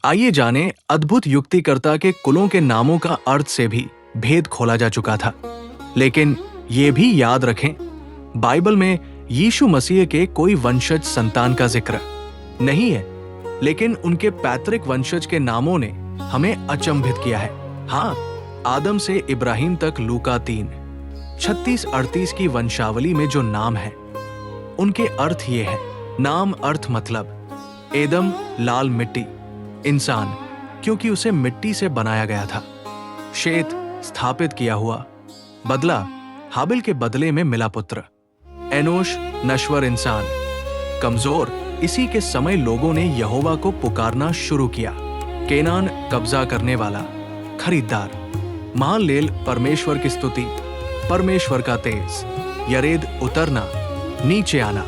आइए जाने अद्भुत युक्तिकर्ता के कुलों के नामों का अर्थ से भी भेद खोला जा चुका था। लेकिन ये भी याद रखें, बाइबल में यीशु मसीह के कोई वंशज संतान का जिक्र नहीं है, लेकिन उनके पैतृक वंशज के नामों ने हमें अचंभित किया है। हाँ, आदम से इब्राहिम तक लूका 3:36-38 की वंशावली में जो नाम है उनके अर्थ ये है। नाम अर्थ मतलब एदम लाल मिट्टी, इंसान क्योंकि उसे मिट्टी से बनाया गया था। शेत स्थापित किया हुआ, बदला हाबिल के बदले में मिला पुत्र। एनोश नश्वर इंसान, कमजोर। इसी के समय लोगों ने यहोवा को पुकारना शुरू किया। केनान कब्जा करने वाला, खरीदार। महालेल परमेश्वर की स्तुति, परमेश्वर का तेज। यरेद उतरना, नीचे आना।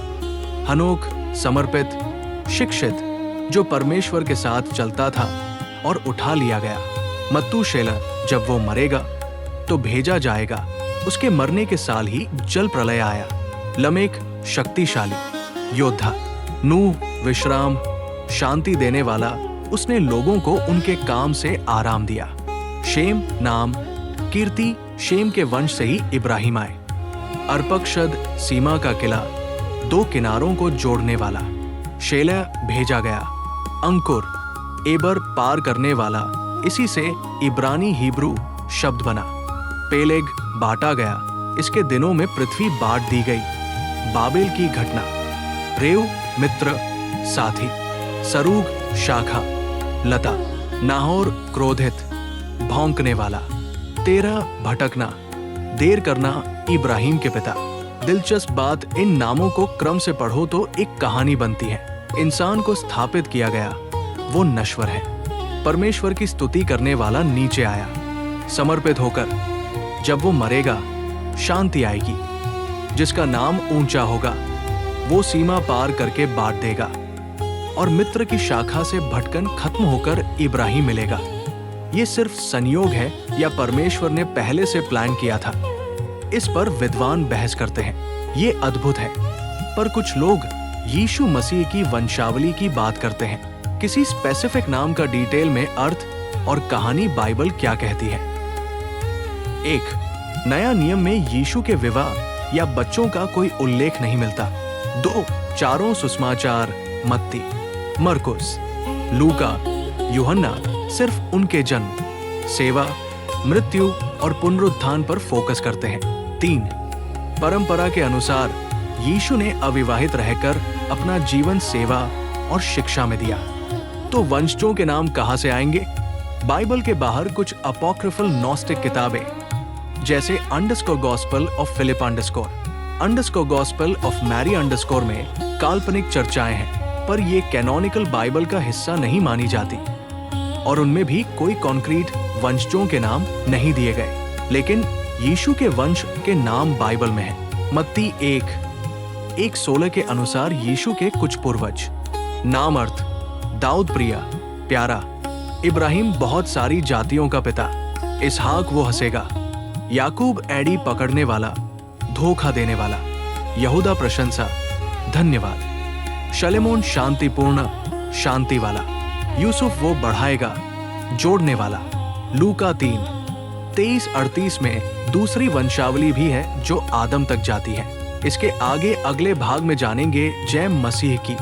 हनोक समर्पित, शिक्षित, जो परमेश्वर के साथ चलता था और उठा लिया गया। मत्तूशेलह जब वो मरेगा तो भेजा जाएगा, उसके मरने के साल ही जल प्रलय आया। लमेक शक्तिशाली, योद्धा। नूह विश्राम, शांति देने वाला, उसने लोगों को उनके काम से आराम दिया। शेम नाम, कीर्ति। शेम के वंश से ही इब्राहिम आए। अर्पक्षद सीमा का किला, दो किनारों को जोड़ने वाला। शेलह भेजा गया। अंकुर एबर पार करने वाला, इसी से इब्रानी हिब्रू शब्द बना। पेलेग बांटा गया, इसके दिनों में पृथ्वी बांट दी गई। बाबेल की घटना। रेव मित्र साथी, सरूग शाखा लता। नाहोर क्रोधित, भौंकने वाला। तेरह भटकना, देर करना, इब्राहिम के पिता। दिलचस्प बात, इन नामों को क्रम से पढ़ो तो एक कहानी बनती है। इंसान को स्थापित किया गया, वो नश्वर है। परमेश्वर की स्तुति करने वाला नीचे आया, समर्पित होकर। जब वो मरेगा शांति आएगी। जिसका नाम ऊंचा होगा वो सीमा पार करके बांट देगा, और मित्र की शाखा से भटकन खत्म होकर इब्राहिम मिलेगा। ये सिर्फ संयोग है या परमेश्वर ने पहले से प्लान किया था, इस पर विद्वान बहस करते हैं। ये अद्भुत है। पर कुछ लोग यीशु मसीह की वंशावली की बात करते हैं। किसी स्पेसिफिक नाम का डिटेल में अर्थ और कहानी बाइबल क्या कहती है। 1. नया नियम में यीशु के विवाह या बच्चों का कोई उल्लेख नहीं मिलता। 2. चारों सुसमाचार, मत्ती, मरकुस, लूका, यूहन्ना सिर्फ उनके जन्म, सेवा, मृत्यु और पुनरुत्थान पर फोकस करते हैं। 3. परंपरा के अनुसार यीशु ने अविवाहित रहकर अपना जीवन सेवा और शिक्षा में दिया। तो वंशजों के नाम कहां से आएंगे? बाइबल के बाहर कुछ अपॉक्रिफल नॉस्टिक किताबें, जैसे underscore gospel of Philip underscore gospel of Mary underscore में काल्पनिक चर्चाएं हैं, पर ये कैनोनिकल बाइबल का हिस्सा नहीं मानी जाती, और उनमें भी कोई कॉन्क्रीट वंशजों के नाम नहीं दिए गए। लेकिन यीशु के वंश के नाम बाइबल में है। मत्ती 1:16 के अनुसार यीशु के कुछ पूर्वज। नाम अर्थ, दाऊद प्रिया, प्यारा। इब्राहिम बहुत सारी जातियों का पिता। इसहाक वो हंसेगा। याकूब एड़ी पकड़ने वाला, धोखा देने वाला। यहूदा प्रशंसा, धन्यवाद। शलेमोन शांतिपूर्ण, शांति वाला। यूसुफ वो बढ़ाएगा, जोड़ने वाला। लूका 3:23-38 में दूसरी वंशावली भी है जो आदम तक जाती है। इसके आगे अगले भाग में जानेंगे जय मसीह की।